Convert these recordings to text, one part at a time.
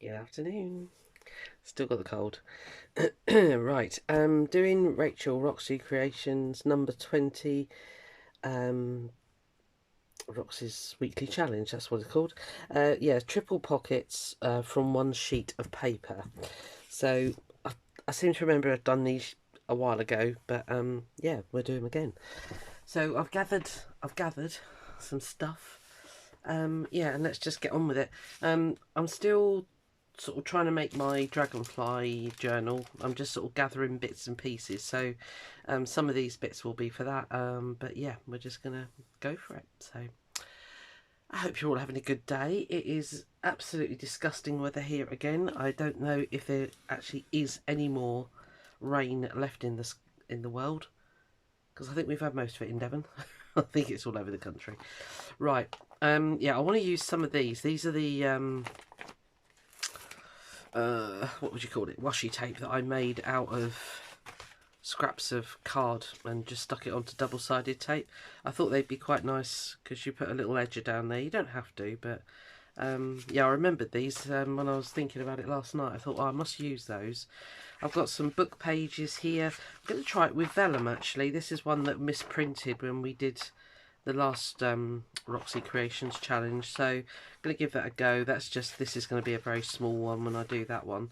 Good afternoon. Still got the cold. Right, doing Rachel Roxy Creations number 20. Roxy's weekly challenge, that's what it's called. Yeah, triple pockets from one sheet of paper. So I seem to remember I'd done these a while ago, but yeah, we're doing them again. So I've gathered some stuff. Yeah, and let's just get on with it. I'm still sort of trying to make my dragonfly journal. I'm just sort of gathering bits and pieces, so some of these bits will be for that, but yeah, we're just gonna go for it. So I hope you're all having a good day. It is absolutely disgusting weather here again. I don't know if there actually is any more rain left in the world, because I think we've had most of it in Devon. I think it's all over the country. Right, yeah, I want to use some of these. These are the what would you call it, washi tape that I made out of scraps of card and just stuck it onto double-sided tape. I thought they'd be quite nice because you put a little edger down there. You don't have to, but yeah, I remembered these when I was thinking about it last night. I thought, oh, I must use those. I've got some book pages here. I'm going to try it with vellum, actually. This is one that misprinted when we did the last Roxy Creations challenge, so I'm going to give that a go. This is going to be a very small one when I do that one.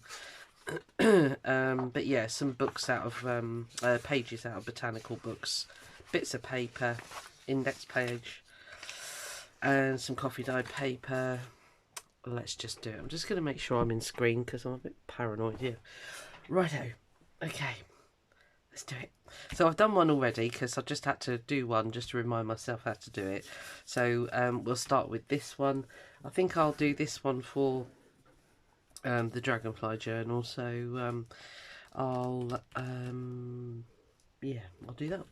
But yeah, some books out of pages out of botanical books, bits of paper, index page, and some coffee dyed paper. Let's just do it. I'm just going to make sure I'm in screen because I'm a bit paranoid here. Righto, okay, let's do it. So I've done one already because I just had to do one just to remind myself how to do it. So we'll start with this one. I think I'll do this one for the Dragonfly Journal. So yeah, I'll do that.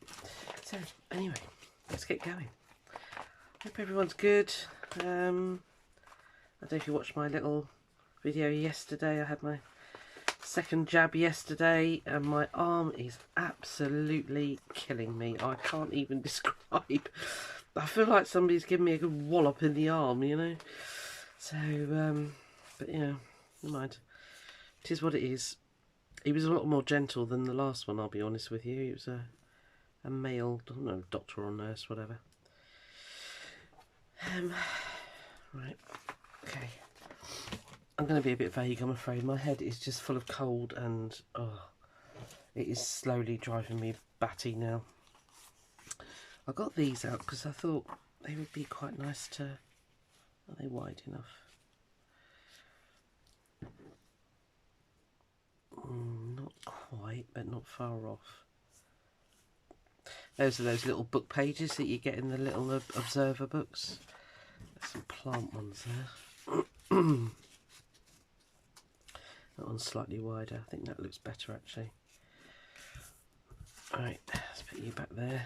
So anyway, let's get going. Hope everyone's good. I don't know if you watched my little video yesterday. I had my second jab yesterday and my arm is absolutely killing me. I can't even describe. I feel like somebody's given me a good wallop in the arm, you know. So but yeah, never mind. It is what it is. He was a lot more gentle than the last one, I'll be honest with you. He was a male, I don't know, doctor or nurse, whatever. Right, okay. I'm going to be a bit vague, I'm afraid. My head is just full of cold and it is slowly driving me batty now. I got these out because I thought they would be quite nice to... Are they wide enough? Not quite, but not far off. Those are those little book pages that you get in the little Observer books. There's some plant ones there. That one's slightly wider. I think that looks better actually. Alright, let's put you back there.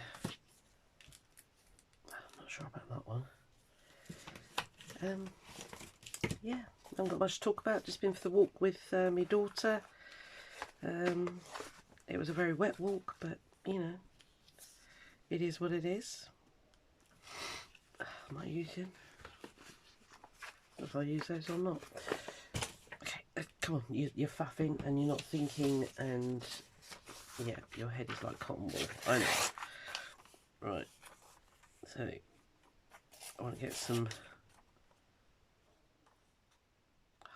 I'm not sure about that one. Yeah, I haven't got much to talk about. Just been for the walk with my daughter. It was a very wet walk, but you know, it is what it is. Am I using? If I use those or not? Okay, come on. You're faffing and you're not thinking, and yeah, your head is like cotton wool. I know. Right. So I want to get some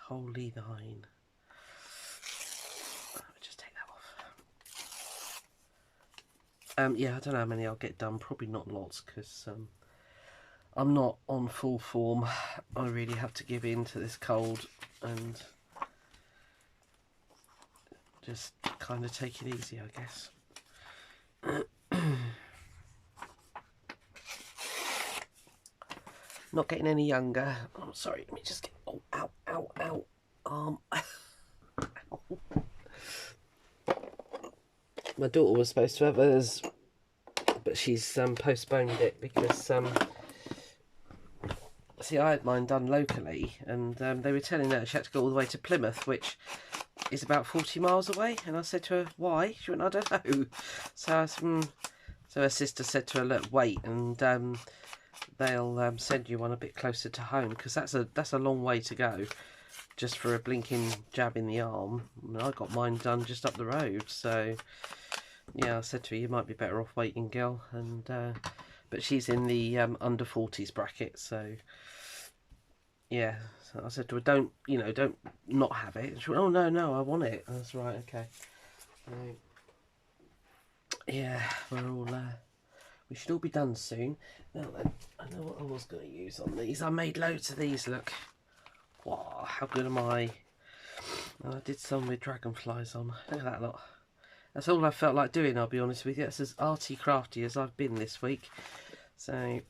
Holy Thine. Just take that off. Yeah, I don't know how many I'll get done. Probably not lots because I'm not on full form. I really have to give in to this cold and just kind of take it easy, I guess. Not getting any younger. Oh, sorry, let me just get... Oh, ow, ow, ow. Ow. My daughter was supposed to have hers, but she's postponed it because... See, I had mine done locally, and they were telling her she had to go all the way to Plymouth, which is about 40 miles away. And I said to her, why? She went, I don't know. So I said, So her sister said to her, look, wait, and they'll send you one a bit closer to home, because that's a long way to go. just for a blinking jab in the arm. And I got mine done just up the road, so yeah, I said to her, you might be better off waiting, girl. And but she's in the under 40s bracket, so yeah. So I said to her, don't not have it. She went, oh no, I want it. That's right, okay. So, yeah, we're all we should all be done soon. Now then, I know what I was going to use on these. I made loads of these, look. Wow, how good am I? And I did some with dragonflies on. Look at that lot. That's all I felt like doing, I'll be honest with you. That's as arty crafty as I've been this week. So,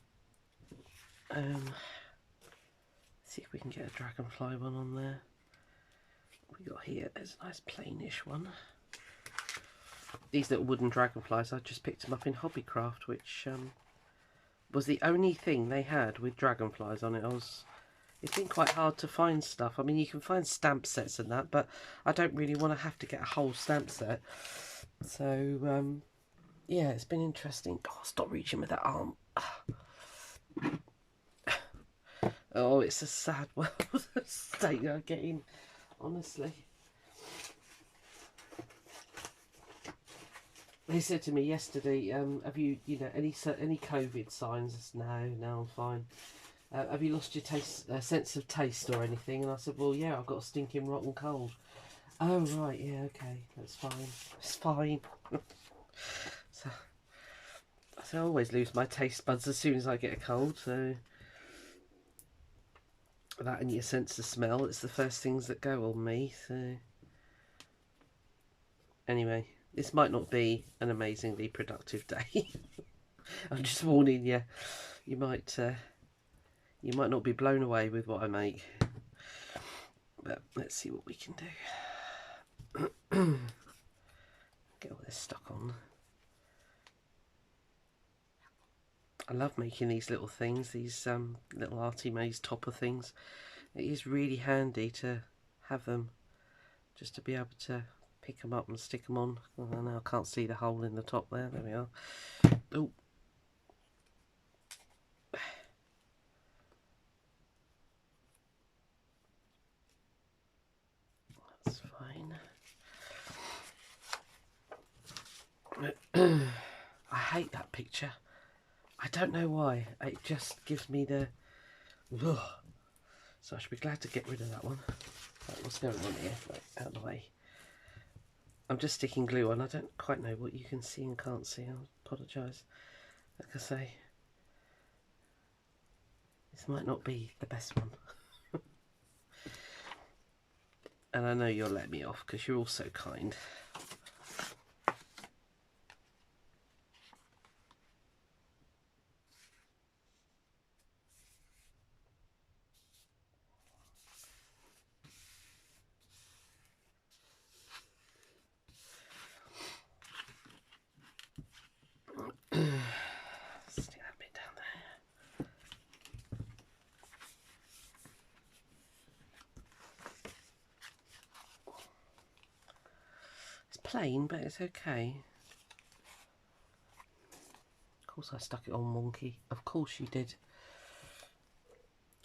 let's see if we can get a dragonfly one on there. What we got here, there's a nice plainish one. These little wooden dragonflies, I just picked them up in Hobbycraft, which was the only thing they had with dragonflies on it. It's been quite hard to find stuff. I mean, you can find stamp sets and that, but I don't really want to have to get a whole stamp set. So, yeah, it's been interesting. Oh, stop reaching with that arm. Oh, it's a sad world state I get in, honestly. They said to me yesterday, have you, any COVID signs? No, I'm fine. Have you lost your sense of taste or anything? And I said, well, yeah, I've got a stinking rotten cold. Oh, right, yeah, okay, that's fine. It's fine. So I always lose my taste buds as soon as I get a cold, so that and your sense of smell, it's the first things that go on me, so anyway, this might not be an amazingly productive day. I'm just warning you, you might not be blown away with what I make, but let's see what we can do. Get all this stuck on. I love making these little things, these little arty maze topper things. It is really handy to have them, just to be able to pick them up and stick them on. Oh, now I can't see the hole in the top there. There we are. Oh. That's fine. I hate that picture. I don't know why. It just gives me the... Ugh. So I should be glad to get rid of that one. Right, what's going on here? Right, out of the way. I'm just sticking glue on. I don't quite know what you can see and can't see. I apologise. Like I say, this might not be the best one. And I know you'll let me off because you're all so kind. Stick that bit down there. It's plain, but it's okay. Of course I stuck it on wonky. Of course you did.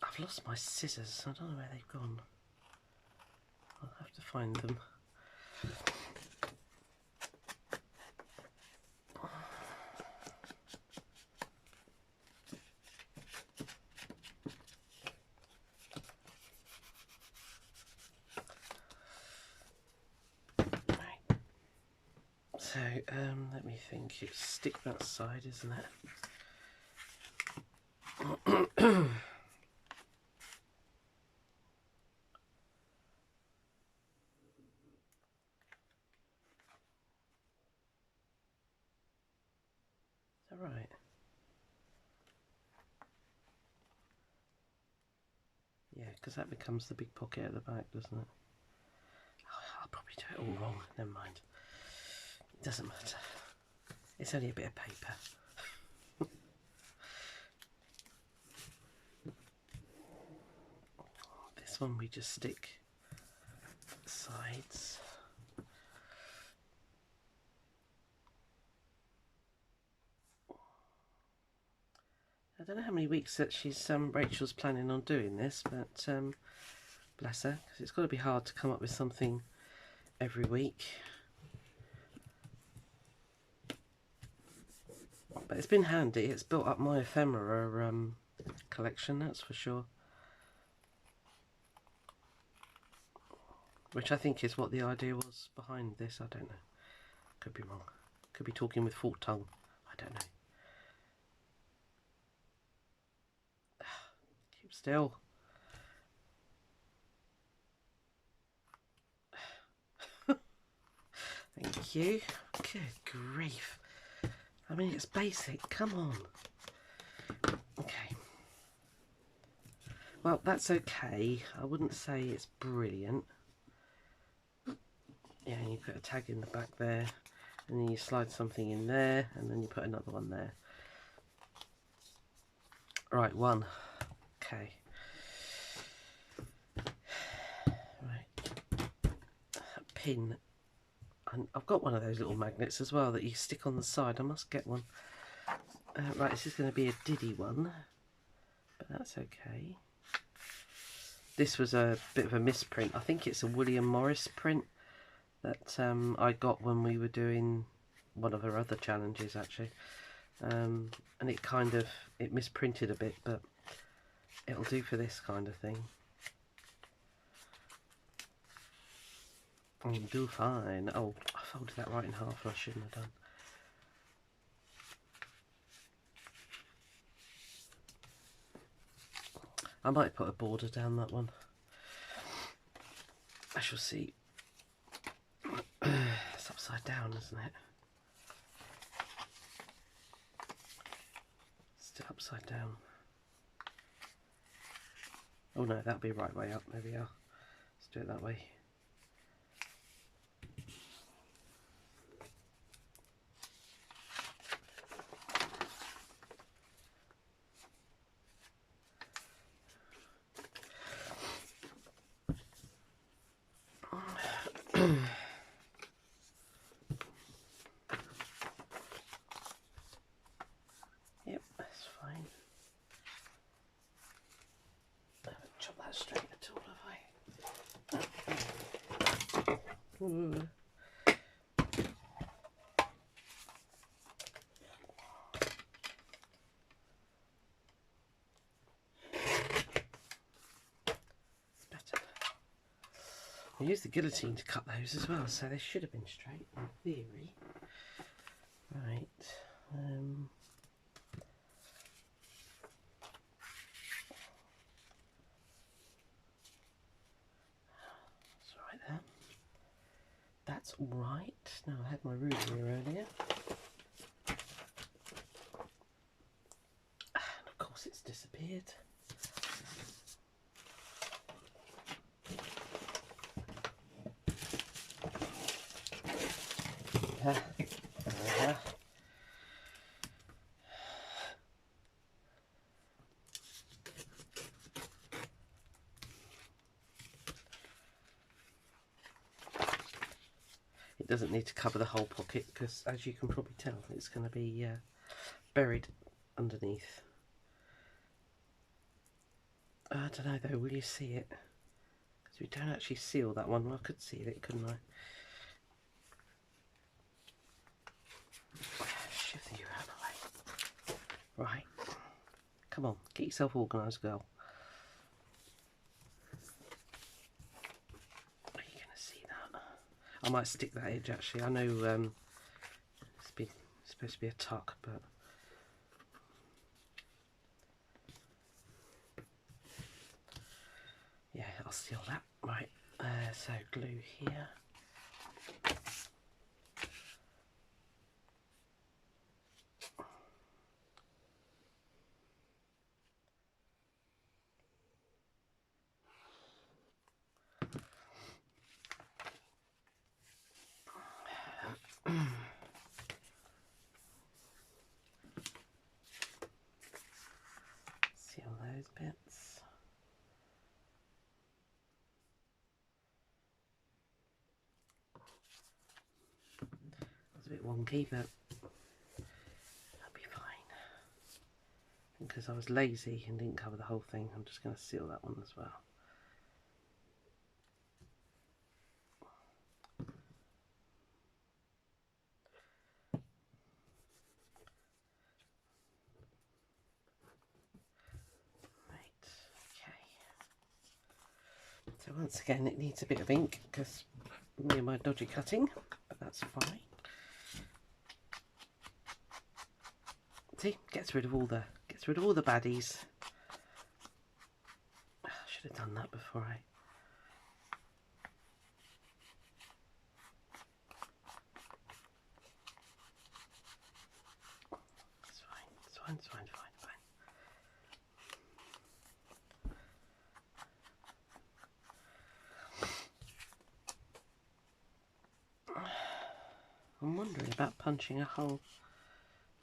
I've lost my scissors. I don't know where they've gone. I'll have to find them. So, let me think. It's stick that side, isn't it? Is that right? Yeah, because that becomes the big pocket at the back, doesn't it? Oh, I'll probably do it all wrong. Never mind. It doesn't matter. It's only a bit of paper. This one we just stick the sides. I don't know how many weeks that Rachel's planning on doing this, but bless her, because it's got to be hard to come up with something every week. But it's been handy. It's built up my ephemera collection, that's for sure. Which I think is what the idea was behind this. I don't know. Could be wrong. Could be talking with forked tongue. I don't know. Keep still. Thank you. Good grief. I mean, it's basic. Come on. Okay. Well, that's okay. I wouldn't say it's brilliant. Yeah, you put a tag in the back there, and then you slide something in there, and then you put another one there. Right, one. Okay. Right. A pin. And I've got one of those little magnets as well that you stick on the side. I must get one. Right, this is going to be a Diddy one, but that's okay. This was a bit of a misprint. I think it's a William Morris print that I got when we were doing one of our other challenges, actually. And it kind of, it misprinted a bit, but it'll do for this kind of thing. I'll do fine. Oh, I folded that right in half, I shouldn't have done. I might put a border down that one. I shall see. It's upside down, isn't it? Still upside down. Oh no, that'll be right way up. There we are. Let's do it that way. Yep, that's fine. I haven't chopped that straight at all, have I? Ooh. It's better. I used the guillotine to cut those as well, so they should have been straight in theory. Right. That's right there. That's all right. Now I had my ruler here earlier. And of course it's disappeared. It doesn't need to cover the whole pocket because, as you can probably tell, it's going to be buried underneath. I don't know though, will you see it? Because we don't actually seal that one. Well, I could seal it, couldn't I? Shift you out of the way. Right. Come on, get yourself organised, girl. Are you going to see that? I might stick that edge actually. I know it's supposed to be a tuck, but yeah, I'll seal that. Right, so glue here. Seal those bits. It's a bit wonky, but that'll be fine. Because I was lazy and didn't cover the whole thing, I'm just going to seal that one as well. So once again it needs a bit of ink because me and my dodgy cutting, but that's fine. See, gets rid of all the baddies. I should have done that before I. It's fine, it's fine. I'm wondering about punching a whole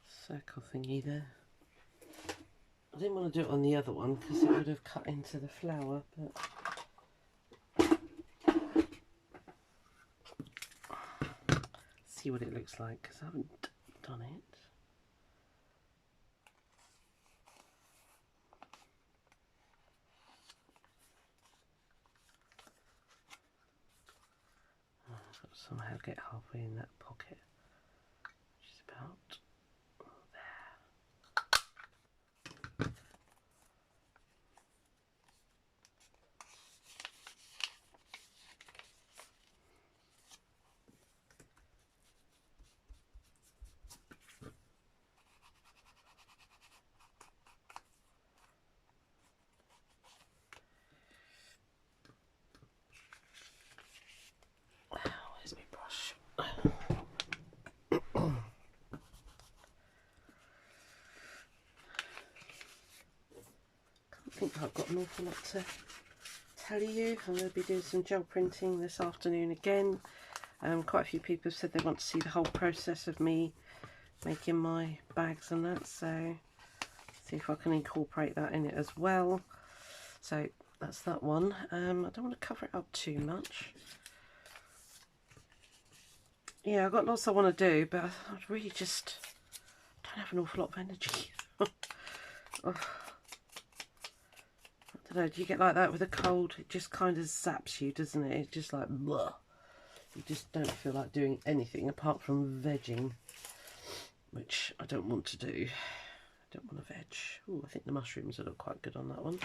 circle thingy there. I didn't want to do it on the other one because it would have cut into the flower, but see what it looks like because I haven't done it. I've got to somehow get halfway in that pocket, which is about where's my brush? I think I've got an awful lot to tell you. I'm going to be doing some gel printing this afternoon again. Quite a few people have said they want to see the whole process of me making my bags and that, so see if I can incorporate that in it as well. So that's that one. I don't want to cover it up too much. Yeah, I've got lots I want to do, but I really just don't have an awful lot of energy. Oh. I don't know, do you get like that with a cold? It just kind of zaps you, doesn't it? It's just like, blah. You just don't feel like doing anything apart from vegging, which I don't want to do. I don't want to veg. Oh, I think the mushrooms will look quite good on that one.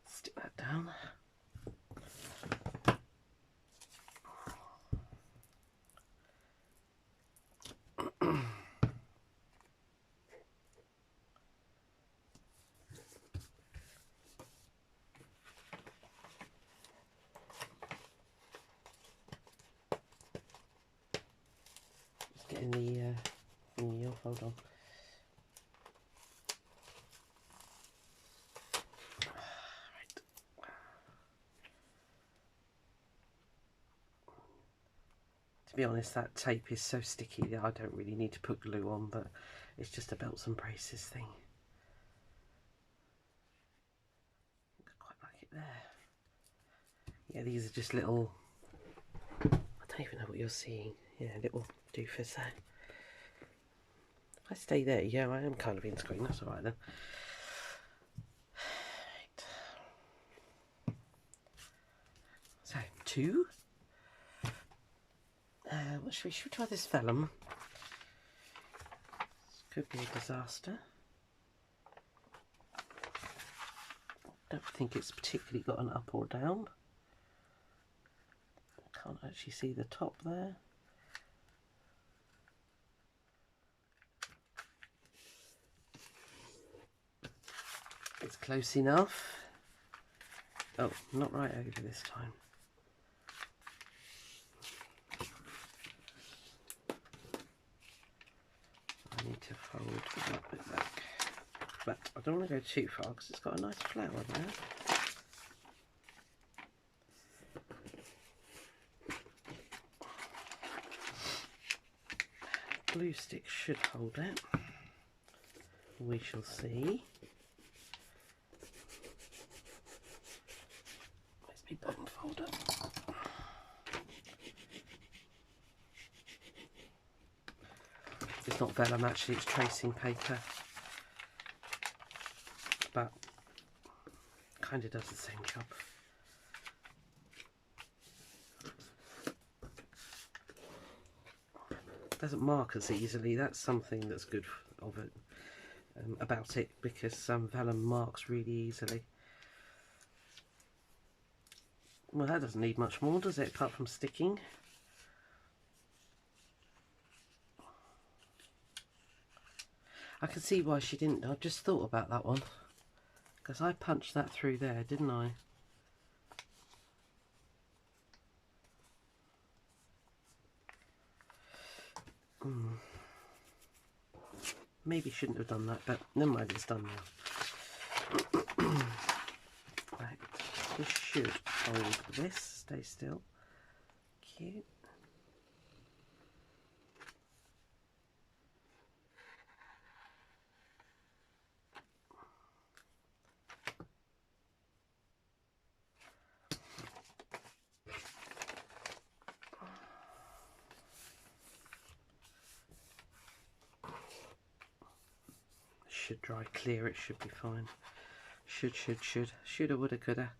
Stick that down. Getting the thingy off, hold on. Right. To be honest, that tape is so sticky that I don't really need to put glue on, but it's just a belts and braces thing. I quite like it there. Yeah, these are just little, I don't even know what you're seeing. Yeah, little doofus there. If I stay there, yeah, I am kind of in screen, that's alright then. Right. So, 2. What should we try this vellum? This could be a disaster. Don't think it's particularly got an up or down. I can't actually see the top there. It's close enough. Oh, not right over this time. I need to fold that bit back. But I don't want to go too far because it's got a nice flower there. Glue stick should hold it. We shall see. Where's my bone folder? It's not vellum actually, it's tracing paper. But kind of does the same job. Doesn't mark as easily. That's something that's good of it about it, because vellum marks really easily. Well, that doesn't need much more, does it, apart from sticking? I can see why she didn't. I just thought about that one. Because I punched that through there, didn't I? Maybe shouldn't have done that, but never mind, it's done now. Right, this should hold this. Stay still. Cute. Should dry clear, it should be fine. Shoulda, woulda, coulda.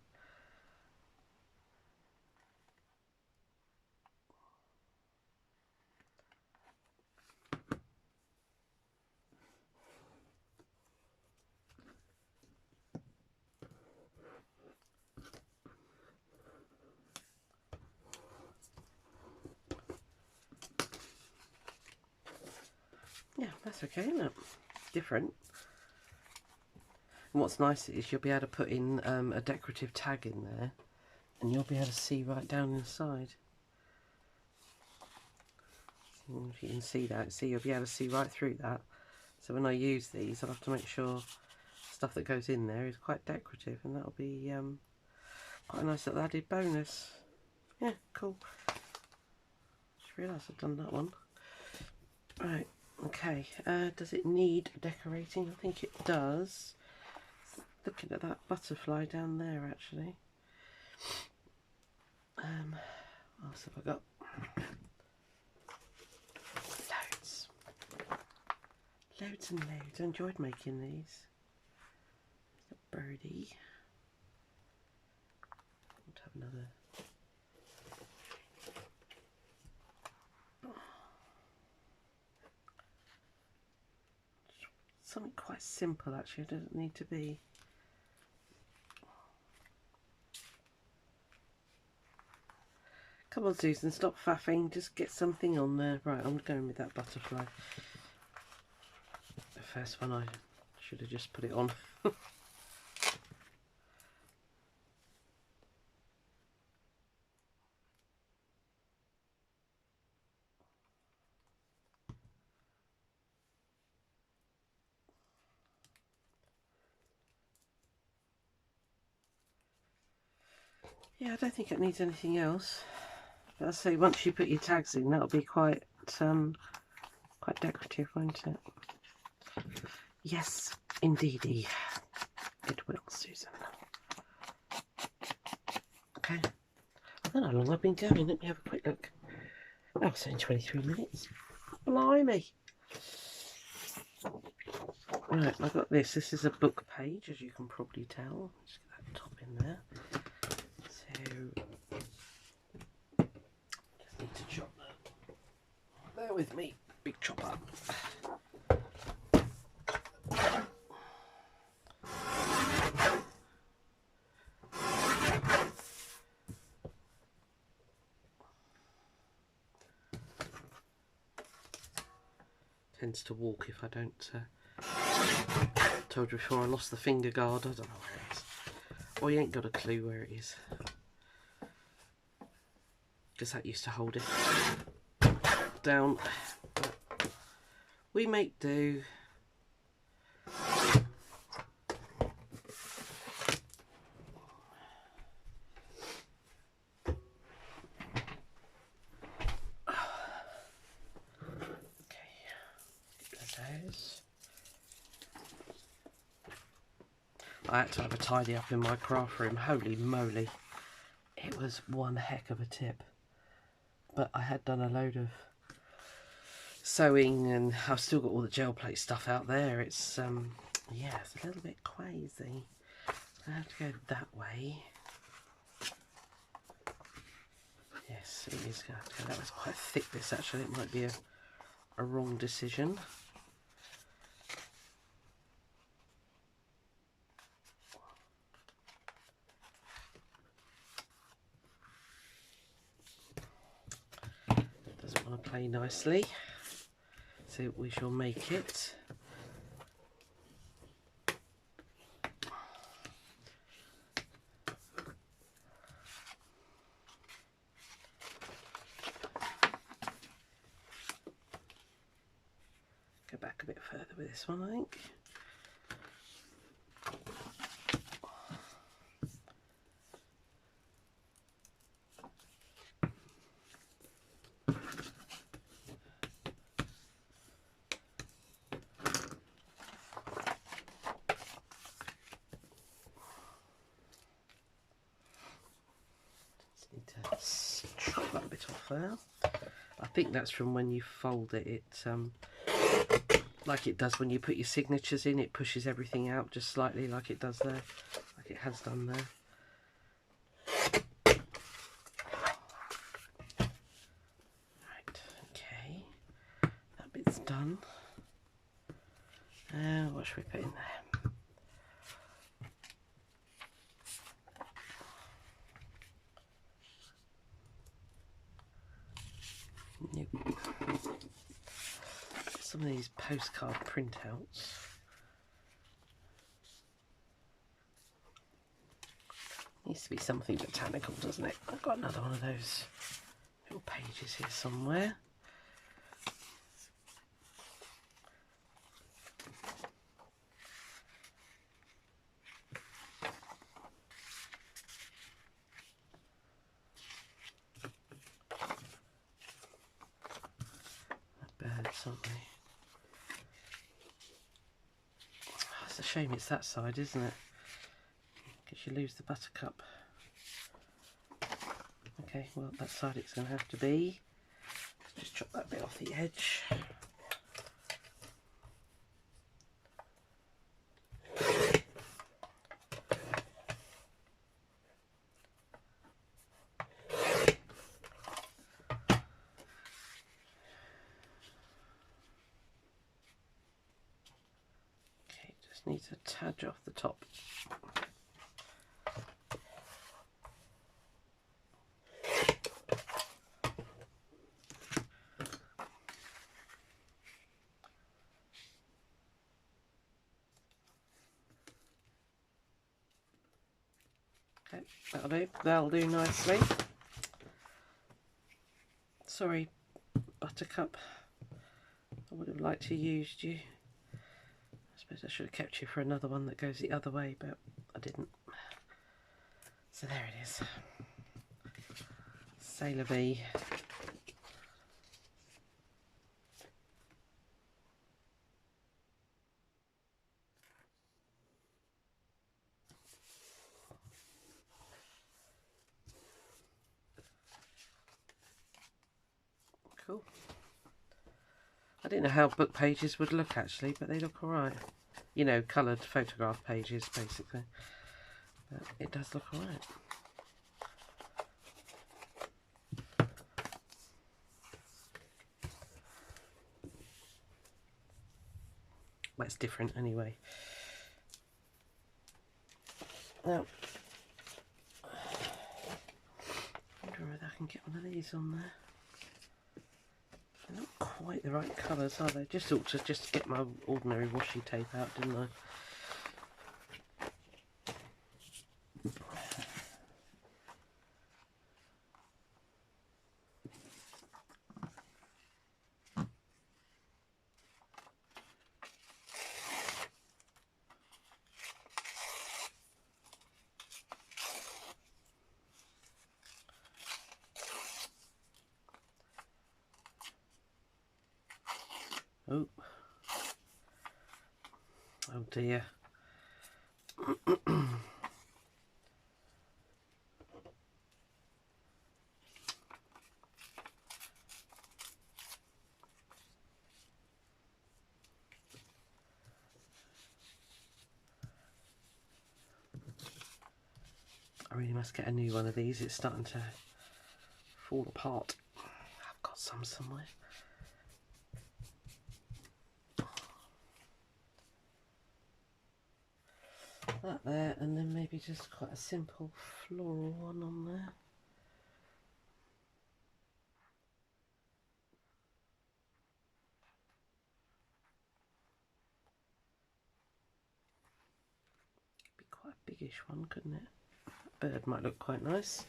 Yeah, that's okay, isn't it? Different. And what's nice is you'll be able to put in a decorative tag in there, and you'll be able to see right down inside. If you can see that, you'll be able to see right through that. So when I use these, I'll have to make sure stuff that goes in there is quite decorative, and that'll be quite a nice little added bonus. Yeah, cool. Just realised I've done that one. Right, okay. Does it need decorating? I think it does. Looking at that butterfly down there, actually. What else have I got? Loads. Loads and loads. I enjoyed making these. A birdie. I'll have another. Something quite simple, actually. It doesn't need to be. Come on, Susan, stop faffing. Just get something on there. Right, I'm going with that butterfly. The first one, I should have just put it on. Yeah, I don't think it needs anything else. But I say, once you put your tags in, that'll be quite decorative, won't it? Yes, indeedy. It will, Susan. Okay. I don't know how long I've been going. Let me have a quick look. Oh, it's only 23 minutes. Blimey. Right, I've got this. This is a book page, as you can probably tell. Just get that top in there. So, just need to chop that. Bear with me, big chopper. Tends to walk if I don't. Told you before, I lost the finger guard. I don't know where it is. Or you ain't got a clue where it is. Because that used to hold it down. But we make do. I had to have a tidy up in my craft room. Holy moly, it was one heck of a tip. But I had done a load of sewing, and I've still got all the gel plate stuff out there. It's yeah, it's a little bit crazy. I have to go that way. Yes, it is going to go. That was quite thick, this actually. It might be a wrong decision. I play nicely. So we shall make it. Go back a bit further with this one, I think. Chop that bit off there. I think that's from when you fold it. It like it does when you put your signatures in, it pushes everything out just slightly, like it does there, like it has done there. Right, okay, that bit's done. What should we put in there? Some of these postcard printouts. Needs to be something botanical, doesn't it? I've got another one of those little pages here somewhere. Birds, aren't they? Oh, it's a shame it's that side, isn't it? Because you lose the buttercup. Okay, well, that side it's going to have to be. Let's just chop that bit off the edge. Okay, just needs a tad off the top. Okay, that'll do nicely. Sorry, buttercup, I would have liked to have used you. I suppose I should have kept you for another one that goes the other way, but I didn't. So there it is. C'est la vie. Cool. I didn't know how book pages would look actually, but they look alright. You know, coloured photograph pages basically. But it does look alright. Well, it's different anyway. Now, I wonder whether I can get one of these on there. They're not quite the right colours, are they? Just ought to just get my ordinary washi tape out, didn't I? Oh, oh dear. I really must get a new one of these. It's starting to fall apart. I've got some somewhere. That there, and then maybe just quite a simple floral one on there. biggish one, couldn't it? That bird might look quite nice.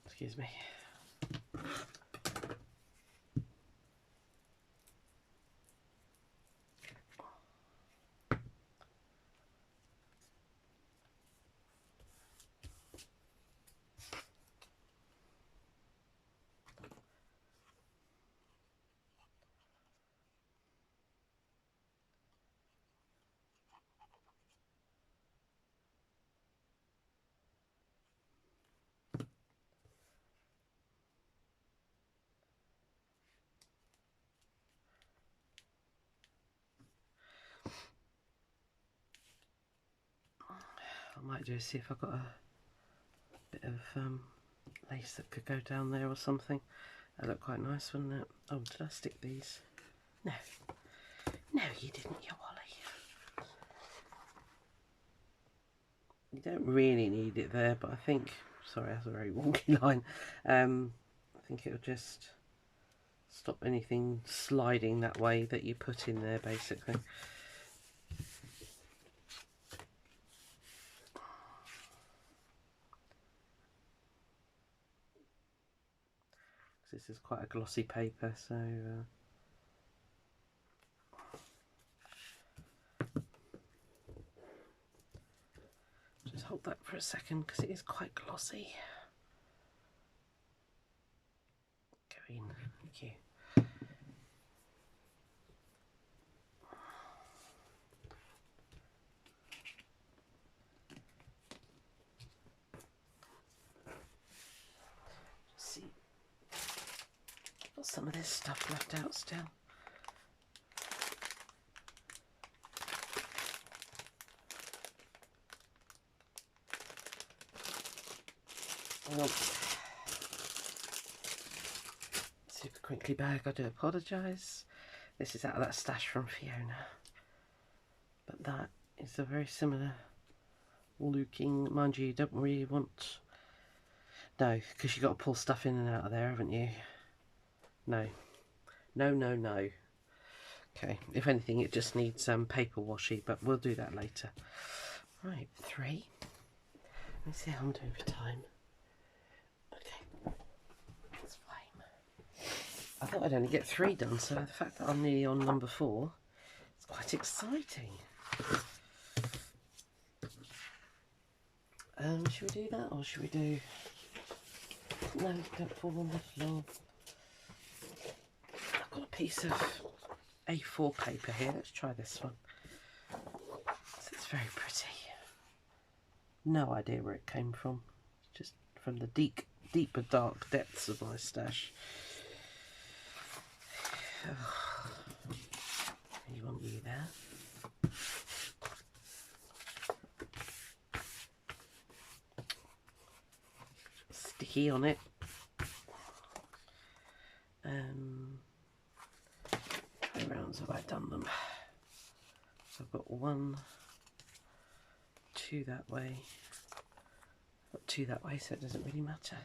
Excuse me. I might do is see if I've got a bit of lace that could go down there or something. That looked quite nice, wouldn't it? Oh, did I stick these? No. No, you didn't, you Wally. You don't really need it there, but I think... Sorry, that's a very wonky line. I think it'll just stop anything sliding that way that you put in there, basically. This is quite a glossy paper, so just hold that for a second because it is quite glossy. Go in, thank you. See, got some of this stuff left out still. Oh. Super crinkly bag, I do apologise. This is out of that stash from Fiona. But that is a very similar looking, mind you don't really want... No, because you've got to pull stuff in and out of there, haven't you? No. No, no, no. Okay, if anything it just needs paper washi, but we'll do that later. Right, 3. Let me see how I'm doing for time. Okay, that's fine. I thought I'd only get 3 done, so the fact that I'm nearly on number 4 is quite exciting. Should we do that, or should we do... No, don't fall on the floor. I've got a piece of A4 paper here. Let's try this one. It's very pretty. No idea where it came from. Just from the deeper dark depths of my stash. You want you there? Sticky on it. How many rounds have I done them? So I've got 1, 2 that way. I've got 2 that way, so it doesn't really matter.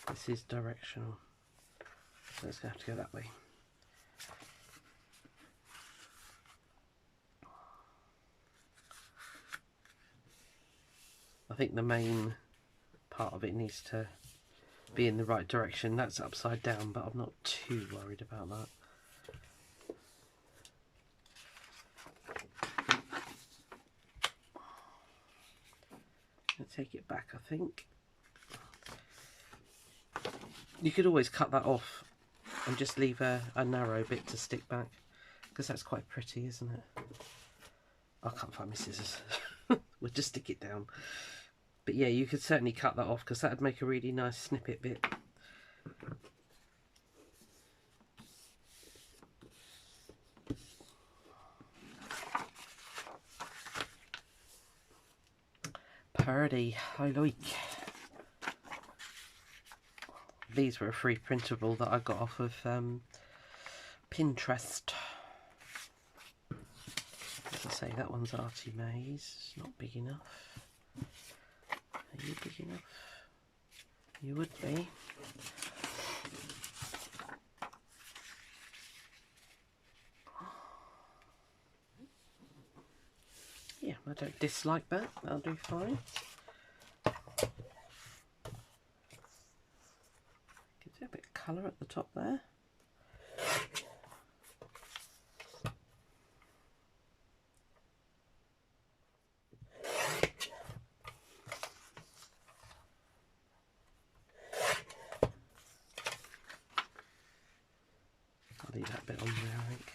This is directional, so it's going to have to go that way. I think the main part of it needs to be in the right direction. That's upside down, but I'm not too worried about that. I'll take it back, I think. You could always cut that off and just leave a narrow bit to stick back, because that's quite pretty, isn't it? I can't find my scissors. We'll just stick it down. But yeah, you could certainly cut that off, because that would make a really nice snippet bit. Purdy, I like. These were a free printable that I got off of Pinterest. As I say, Okay, that one's Artie Maze. It's not big enough. Are you big enough? You would be. Yeah, I don't dislike that. That'll do fine. Gives it a bit of colour at the top there. I'll leave that bit on there, I think.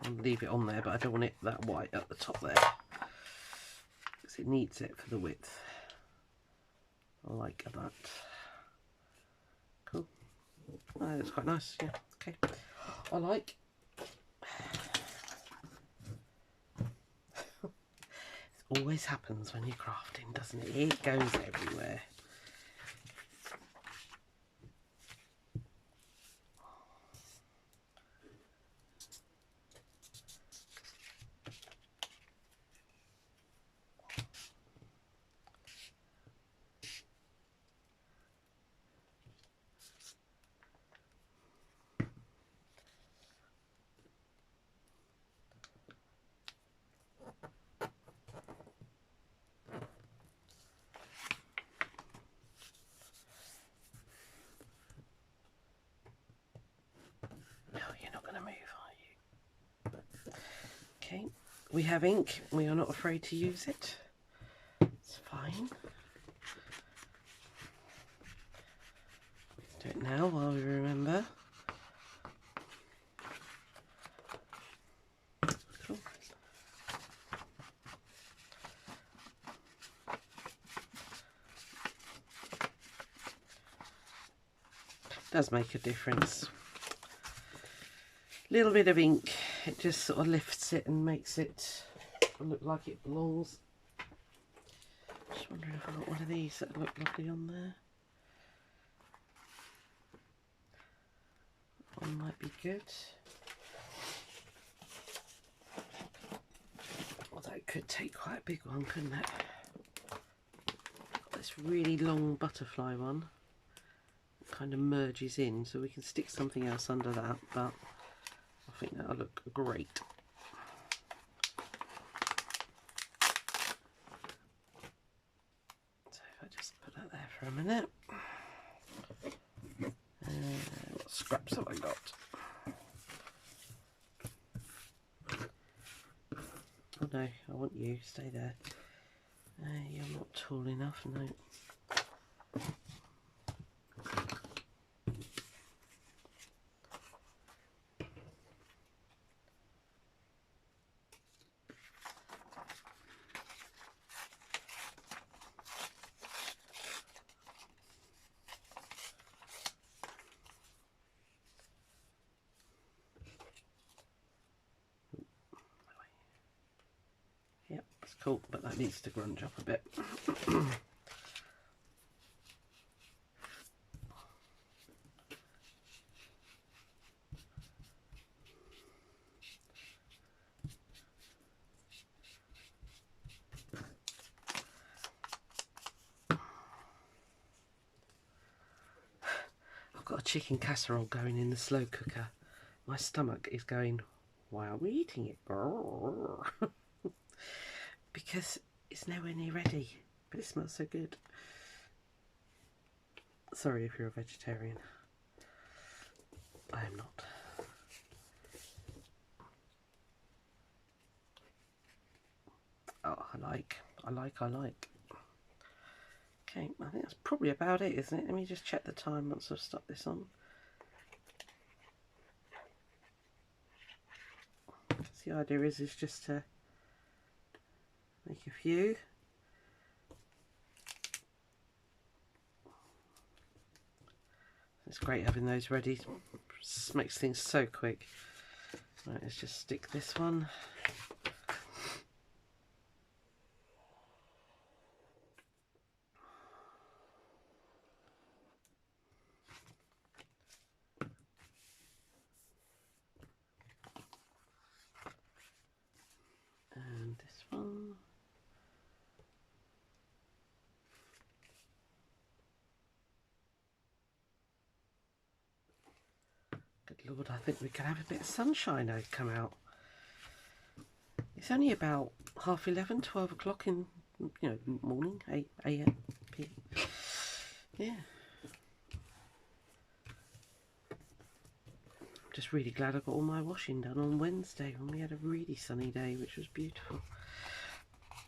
I'll leave it on there, but I don't want it that white at the top there, because it needs it for the width. I like that. Cool. Oh, that's quite nice. Yeah. Okay. I like. It always happens when you're crafting, doesn't it? It goes everywhere. Okay, we have ink. We are not afraid to use it. It's fine. Do it now while we remember. Cool. Does make a difference. Little bit of ink, it just sort of lifts it and makes it look like it belongs. Just wondering if I've got one of these that look lovely on there. One might be good. Although it could take quite a big one, couldn't it? Got this really long butterfly one. It kind of merges in, so we can stick something else under that, but I think that'll look great. So if I just put that there for a minute. What scraps have I got? Oh no, I want you, stay there. You're not tall enough, no. Yep, that's cool, but that needs to grunge up a bit. I've got a chicken casserole going in the slow cooker. My stomach is going, why are we eating it? Because it's nowhere near ready, but it smells so good. Sorry if you're a vegetarian. I am not. Oh, I like. Okay, I think that's probably about it, isn't it? Let me just check the time once I've stuck this on. The idea is just to make a few. It's great having those ready. Makes things so quick. Right, let's just stick this one Lord, I think we can have a bit of sunshine come out. It's only about 11:30, 12 o'clock in, morning, 8 a.m, p.m. Yeah. I'm just really glad I got all my washing done on Wednesday when we had a really sunny day, which was beautiful.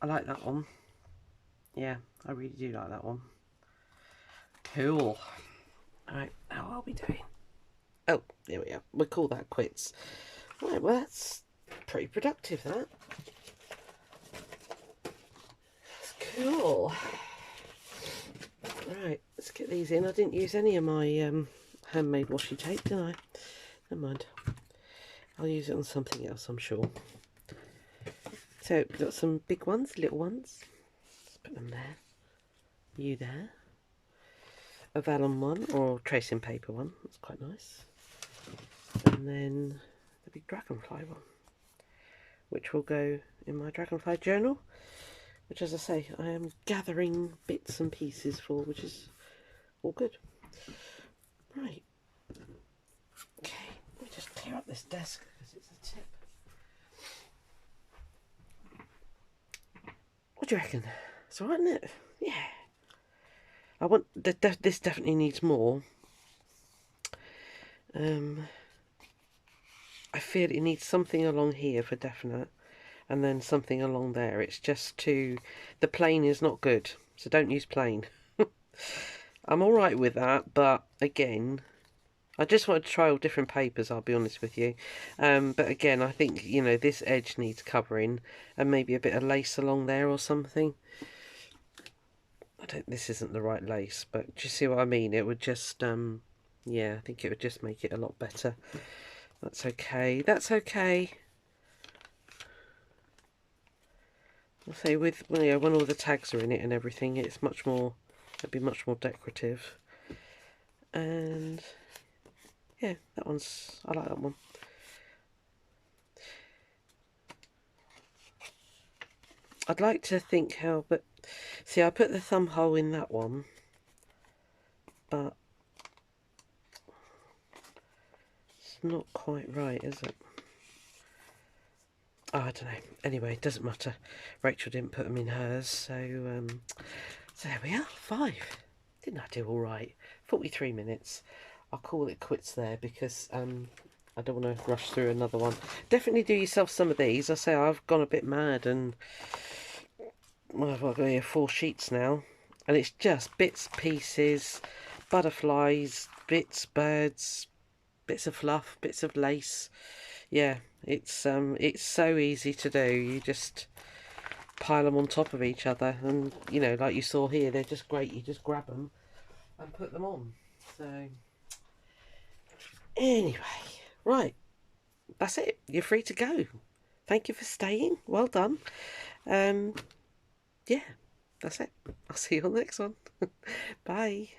I like that one. Yeah, I really do like that one. Cool. Alright, how are we doing? Oh, there we are. We'll call that quits. Right, well, that's pretty productive, that. That's cool. Right, let's get these in. I didn't use any of my handmade washi tape, did I? Never mind. I'll use it on something else, I'm sure. So, we've got some big ones, little ones. Let's put them there. You there. A vellum one, or tracing paper one. That's quite nice. And then the big dragonfly one, which will go in my dragonfly journal, which, as I say, I am gathering bits and pieces for, which is all good. Right. Okay, let me just clear up this desk because it's a tip. What do you reckon? It's alright, isn't it? Yeah. I want this definitely needs more. I feel it needs something along here for definite, and then something along there. It's just too... The plain is not good, so don't use plain. I'm alright with that, but again, I just want to try all different papers, I'll be honest with you. But again, I think, this edge needs covering, and maybe a bit of lace along there or something. This isn't the right lace, but do you see what I mean? It would just, yeah, I think it would just make it a lot better. That's okay. That's okay. I'll say when all the tags are in it and everything, it's much more. It'd be much more decorative. And yeah, I like that one. I'd like to think how, but see, I put the thumb hole in that one, but it's not quite right, is it? Oh, I don't know. Anyway, it doesn't matter. Rachel didn't put them in hers, so there we are. 5. Didn't I do all right? 43 minutes. I'll call it quits there because I don't want to rush through another one. Definitely do yourself some of these. I say I've gone a bit mad, and well, I've got here 4 sheets now, and it's just bits, pieces, butterflies, bits, birds, bits of fluff, bits of lace. Yeah, it's so easy to do. You just pile them on top of each other, and like you saw here, they're just great. You just grab them and put them on. So anyway, right, that's it. You're free to go. Thank you for staying. Well done. Yeah, that's it. I'll see you on the next one. Bye.